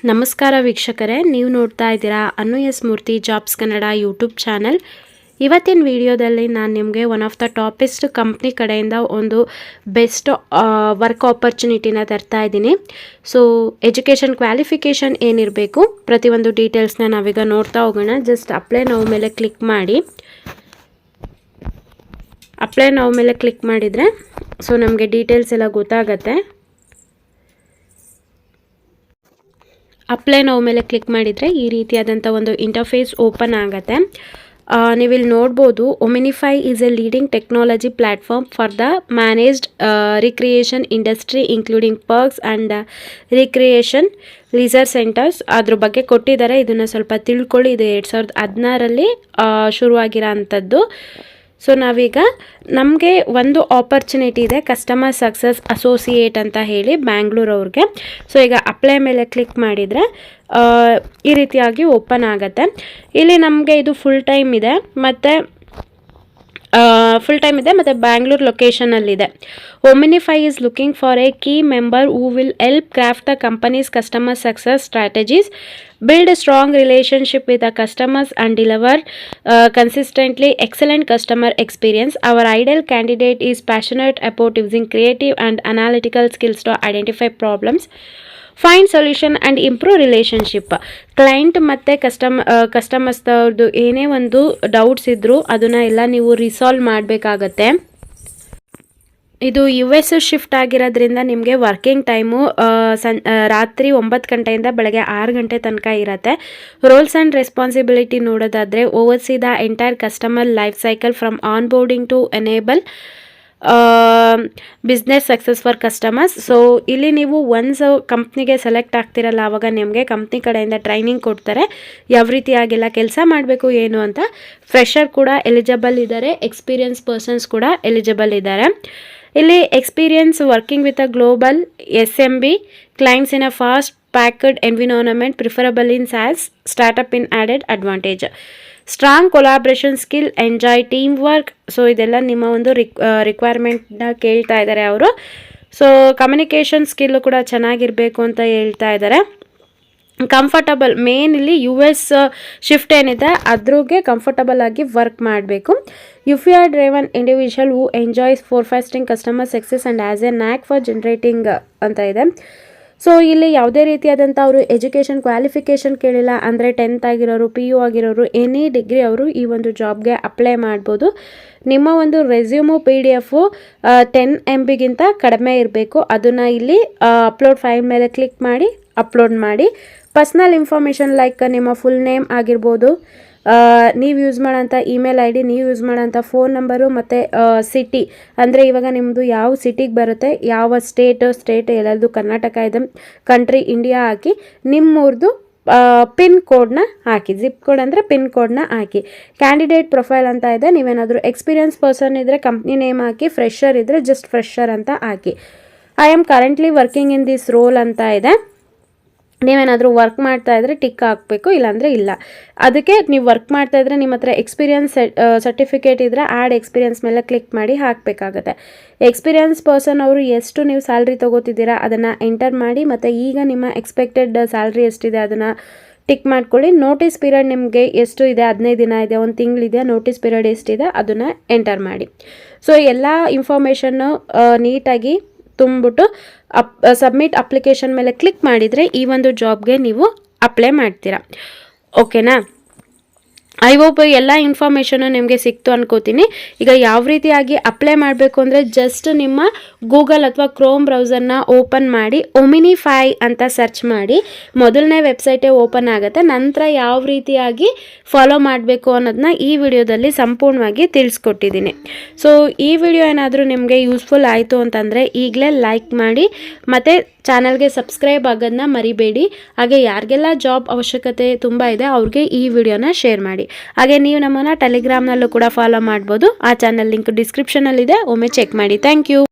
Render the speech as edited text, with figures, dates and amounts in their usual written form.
ನಮಸ್ಕಾರ ವೀಕ್ಷಕರೇ, ನೀವು ನೋಡ್ತಾ ಇದ್ದೀರಾ ಅನು ಎಸ್ ಮೂರ್ತಿ ಜಾಬ್ಸ್ ಕನ್ನಡ ಯೂಟ್ಯೂಬ್ ಚಾನಲ್. ಇವತ್ತಿನ ವಿಡಿಯೋದಲ್ಲಿ ನಾನು ನಿಮಗೆ one of the toppest company ಕಡೆಯಿಂದ ಒಂದು ಬೆಸ್ಟ್ ವರ್ಕ್ ಆಪರ್ಚುನಿಟಿನ ತರ್ತಾ ಇದ್ದೀನಿ. ಸೊ ಎಜುಕೇಷನ್ ಕ್ವಾಲಿಫಿಕೇಷನ್ ಏನಿರಬೇಕು ಪ್ರತಿಯೊಂದು ಡೀಟೇಲ್ಸ್ನ ನಾವೀಗ ನೋಡ್ತಾ ಹೋಗೋಣ. ಜಸ್ಟ್ ಅಪ್ಲೈ ನಾವು ಮೇಲೆ ಕ್ಲಿಕ್ ಮಾಡಿ. ಅಪ್ಲೈ ನಾವು ಮೇಲೆ ಕ್ಲಿಕ್ ಮಾಡಿದರೆ ಸೊ ನಮಗೆ ಡೀಟೇಲ್ಸ್ ಎಲ್ಲ ಗೊತ್ತಾಗತ್ತೆ. ಅಪ್ಲೈ ನಾವು ಮೇಲೆ ಕ್ಲಿಕ್ ಮಾಡಿದರೆ ಈ ರೀತಿಯಾದಂಥ ಒಂದು ಇಂಟರ್ಫೇಸ್ ಓಪನ್ ಆಗುತ್ತೆ. ನೀವಿಲ್ಲಿ ನೋಡ್ಬೋದು, Omnify is a leading technology platform for the managed recreation industry including parks and recreation leisure centres. ಅದ್ರ ಬಗ್ಗೆ ಕೊಟ್ಟಿದ್ದಾರೆ, ಇದನ್ನು ಸ್ವಲ್ಪ ತಿಳ್ಕೊಳ್ಳಿ. ಇದು 2016ರಲ್ಲಿ ಶುರುವಾಗಿರೋ ಅಂಥದ್ದು. ಸೊ ನಾವೀಗ ನಮಗೆ ಒಂದು ಆಪರ್ಚುನಿಟಿ ಇದೆ, ಕಸ್ಟಮರ್ ಸಕ್ಸಸ್ ಅಸೋಸಿಯೇಟ್ ಅಂತ ಹೇಳಿ ಬ್ಯಾಂಗ್ಳೂರವ್ರಿಗೆ. ಸೊ ಈಗ ಅಪ್ಲೈ ಮೇಲೆ ಕ್ಲಿಕ್ ಮಾಡಿದರೆ ಈ ರೀತಿಯಾಗಿ ಓಪನ್ ಆಗುತ್ತೆ. ಇಲ್ಲಿ ನಮಗೆ ಇದು ಫುಲ್ ಟೈಮ್ ಇದೆ ಮತ್ತು ಬ್ಯಾಂಗ್ಳೂರ್ ಲೊಕೇಶನಲ್ಲಿದೆ. Omnify is looking for a key member who will help craft the company's customer success strategies, build a strong relationship with the customers and deliver consistently excellent customer experience. Our ideal candidate is passionate about using creative and analytical skills to identify problems, find solution and improve relationship. Client ಮತ್ತು ಕಸ್ಟಮರ್ಸ್ದವ್ರದ್ದು ಏನೇ ಒಂದು doubts ಇದ್ದರೂ ಅದನ್ನು ಎಲ್ಲ ನೀವು resolve ಮಾಡಬೇಕಾಗತ್ತೆ. ಇದು US shift ಆಗಿರೋದ್ರಿಂದ ನಿಮಗೆ ವರ್ಕಿಂಗ್ ಟೈಮು ರಾತ್ರಿ 9 ಗಂಟೆಯಿಂದ ಬೆಳಗ್ಗೆ 6 ಗಂಟೆ ತನಕ ಇರುತ್ತೆ. ರೋಲ್ಸ್ ಆ್ಯಂಡ್ ರೆಸ್ಪಾನ್ಸಿಬಿಲಿಟಿ ನೋಡೋದಾದರೆ, oversee the entire customer life cycle from on boarding to enable business success for customers. So ಇಲ್ಲಿ ನೀವು ಒನ್ಸ್ ಕಂಪ್ನಿಗೆ ಸೆಲೆಕ್ಟ್ ಆಗ್ತಿರಲ್ಲ, ಆವಾಗ ನಿಮಗೆ ಕಂಪ್ನಿ ಕಡೆಯಿಂದ ಟ್ರೈನಿಂಗ್ ಕೊಡ್ತಾರೆ ಯಾವ ರೀತಿಯಾಗೆಲ್ಲ ಕೆಲಸ ಮಾಡಬೇಕು ಏನು ಅಂತ. ಫ್ರೆಷರ್ ಕೂಡ ಎಲಿಜಿಬಲ್ ಇದ್ದಾರೆ, ಎಕ್ಸ್ಪೀರಿಯನ್ಸ್ ಪರ್ಸನ್ಸ್ ಕೂಡ ಎಲಿಜಿಬಲ್ ಇದ್ದಾರೆ. ಇಲ್ಲಿ experience working with a global SMB clients in a fast packed environment preferable in SaaS startup in added advantage. Strong collaboration skill, enjoy team work. So ಇದೆಲ್ಲ ನಿಮ್ಮ ಒಂದು ರಿಕ್ವೈರ್ಮೆಂಟ್ನ ಕೇಳ್ತಾ ಇದ್ದಾರೆ ಅವರು. ಸೊ ಕಮ್ಯುನಿಕೇಷನ್ ಸ್ಕಿಲ್ಲು ಕೂಡ ಚೆನ್ನಾಗಿರಬೇಕು ಅಂತ ಹೇಳ್ತಾ ಇದ್ದಾರೆ. ಕಂಫರ್ಟಬಲ್, ಮೇನ್ ಇಲ್ಲಿ US ಶಿಫ್ಟ್ ಏನಿದೆ ಅದ್ರಿಗೆ ಕಂಫರ್ಟಬಲ್ ಆಗಿ ವರ್ಕ್ ಮಾಡಬೇಕು. If you are driven individual who enjoys fasting customer success and has a knack for generating ಅಂತ ಇದೆ. ಸೊ ಇಲ್ಲಿ ಯಾವುದೇ ರೀತಿಯಾದಂಥ ಅವರು ಎಜುಕೇಷನ್ ಕ್ವಾಲಿಫಿಕೇಷನ್ ಕೇಳಿಲ್ಲ, ಅಂದರೆ 10th ಆಗಿರೋರು, PU ಆಗಿರೋರು, ಎನಿ ಡಿಗ್ರಿ ಅವರು ಈ ಒಂದು ಜಾಬ್ಗೆ ಅಪ್ಲೈ ಮಾಡ್ಬೋದು. ನಿಮ್ಮ ಒಂದು ರೆಸ್ಯೂಮು PDF 10 MBಗಿಂತ ಕಡಿಮೆ ಇರಬೇಕು. ಅದನ್ನು ಇಲ್ಲಿ ಅಪ್ಲೋಡ್ ಫೈಲ್ ಮೇಲೆ ಕ್ಲಿಕ್ ಮಾಡಿ ಅಪ್ಲೋಡ್ ಮಾಡಿ. ಪರ್ಸ್ನಲ್ ಇನ್ಫಾರ್ಮೇಷನ್ ಲೈಕ್ ನಿಮ್ಮ ಫುಲ್ ನೇಮ್ ಆಗಿರ್ಬೋದು, ನೀವು ಯೂಸ್ ಮಾಡೋಂಥ ಇಮೇಲ್ ID, ನೀವು ಯೂಸ್ ಮಾಡೋಂಥ ಫೋನ್ ನಂಬರು ಮತ್ತು ಸಿಟಿ, ಅಂದರೆ ಇವಾಗ ನಿಮ್ಮದು ಯಾವ ಸಿಟಿಗೆ ಬರುತ್ತೆ, ಯಾವ ಸ್ಟೇಟ್ ಎಲ್ಲದು ಕರ್ನಾಟಕ ಇದೆ, ಕಂಟ್ರಿ ಇಂಡಿಯಾ ಹಾಕಿ, ನಿಮ್ಮೂರ್ದು ಪಿನ್ ಕೋಡ್ನ ಹಾಕಿ, ಜಿಪ್ ಕೋಡ್ ಅಂದರೆ ಪಿನ್ ಕೋಡ್ನ ಹಾಕಿ. ಕ್ಯಾಂಡಿಡೇಟ್ ಪ್ರೊಫೈಲ್ ಅಂತ ಇದೆ, ನೀವೇನಾದರೂ ಎಕ್ಸ್ಪೀರಿಯನ್ಸ್ ಪರ್ಸನ್ ಇದ್ದರೆ ಕಂಪ್ನಿ ನೇಮ್ ಹಾಕಿ, ಫ್ರೆಷರ್ ಇದ್ದರೆ ಜಸ್ಟ್ ಫ್ರೆಷರ್ ಅಂತ ಹಾಕಿ. I am currently working in this role ಅಂತ ಇದೆ. ನೀವೇನಾದರೂ ವರ್ಕ್ ಮಾಡ್ತಾ ಇದ್ರೆ ಟಿಕ್ ಹಾಕಬೇಕು, ಇಲ್ಲಾಂದರೆ ಇಲ್ಲ. ಅದಕ್ಕೆ ನೀವು ವರ್ಕ್ ಮಾಡ್ತಾ ಇದ್ರೆ ನಿಮ್ಮ ಹತ್ರ ಎಕ್ಸ್ಪೀರಿಯನ್ಸ್ ಸರ್ಟಿಫಿಕೇಟ್ ಇದ್ದರೆ ಆ್ಯಡ್ ಎಕ್ಸ್ಪೀರಿಯನ್ಸ್ ಮೇಲೆ ಕ್ಲಿಕ್ ಮಾಡಿ ಹಾಕಬೇಕಾಗತ್ತೆ. ಎಕ್ಸ್ಪೀರಿಯನ್ಸ್ ಪರ್ಸನ್ ಅವರು ಎಷ್ಟು ನೀವು ಸ್ಯಾಲ್ರಿ ತೊಗೋತಿದ್ದೀರಾ ಅದನ್ನು ಎಂಟರ್ ಮಾಡಿ, ಮತ್ತು ಈಗ ನಿಮ್ಮ ಎಕ್ಸ್ಪೆಕ್ಟೆಡ್ ಸ್ಯಾಲ್ರಿ ಎಷ್ಟಿದೆ ಅದನ್ನು ಟಿಕ್ ಮಾಡ್ಕೊಳ್ಳಿ. ನೋಟಿಸ್ ಪೀರಿಯಡ್ ನಿಮಗೆ ಎಷ್ಟು ಇದೆ, 15 ದಿನ ಇದೆ, 1 ತಿಂಗಳಿದೆ, ನೋಟಿಸ್ ಪೀರಿಯಡ್ ಎಷ್ಟಿದೆ ಅದನ್ನು ಎಂಟರ್ ಮಾಡಿ. ಸೊ ಎಲ್ಲ ಇನ್ಫಾರ್ಮೇಷನ್ನು ನೀಟಾಗಿ ತುಂಬಿಬಿಟ್ಟು ಸಬ್ಮಿಟ್ ಅಪ್ಲಿಕೇಶನ್ ಮೇಲೆ ಕ್ಲಿಕ್ ಮಾಡಿದರೆ ಈ ಒಂದು ಜಾಬ್ಗೆ ನೀವು ಅಪ್ಲೈ ಮಾಡ್ತೀರಾ. ಓಕೆನಾ? ಐ ಹೋಪ್ ಎಲ್ಲ ಇನ್ಫಾರ್ಮೇಷನು ನಿಮಗೆ ಸಿಕ್ತು ಅನ್ಕೋತೀನಿ. ಈಗ ಯಾವ ರೀತಿಯಾಗಿ ಅಪ್ಲೈ ಮಾಡಬೇಕು ಅಂದರೆ, ಜಸ್ಟ್ ನಿಮ್ಮ ಗೂಗಲ್ ಅಥವಾ ಕ್ರೋಮ್ ಬ್ರೌಸರ್ನ ಓಪನ್ ಮಾಡಿ ಒಮಿನಿಫೈ ಅಂತ ಸರ್ಚ್ ಮಾಡಿ, ಮೊದಲನೇ ವೆಬ್ಸೈಟೇ ಓಪನ್ ಆಗುತ್ತೆ. ನಂತರ ಯಾವ ರೀತಿಯಾಗಿ ಫಾಲೋ ಮಾಡಬೇಕು ಅನ್ನೋದನ್ನ ಈ ವಿಡಿಯೋದಲ್ಲಿ ಸಂಪೂರ್ಣವಾಗಿ ತಿಳಿಸ್ಕೊಟ್ಟಿದ್ದೀನಿ. ಸೊ ಈ ವಿಡಿಯೋ ಏನಾದರೂ ನಿಮಗೆ ಯೂಸ್ಫುಲ್ ಆಯಿತು ಅಂತಂದರೆ ಈಗಲೇ ಲೈಕ್ ಮಾಡಿ, ಮತ್ತು ಚಾನಲ್ಗೆ ಸಬ್ಸ್ಕ್ರೈಬ್ ಆಗೋದನ್ನ ಮರಿಬೇಡಿ. ಹಾಗೆ ಯಾರಿಗೆಲ್ಲ ಜಾಬ್ ಅವಶ್ಯಕತೆ ತುಂಬ ಇದೆ ಅವ್ರಿಗೆ ಈ ವಿಡಿಯೋನ ಶೇರ್ ಮಾಡಿ. ಹಾಗೆ ನೀವು ನಮ್ಮನ್ನು ಟೆಲಿಗ್ರಾಮ್ನಲ್ಲೂ ಕೂಡ ಫಾಲೋ ಮಾಡ್ಬೋದು. ಆ ಚಾನಲ್ ಲಿಂಕ್ ಡಿಸ್ಕ್ರಿಪ್ಷನಲ್ಲಿದೆ, ಒಮ್ಮೆ ಚೆಕ್ ಮಾಡಿ. Thank you.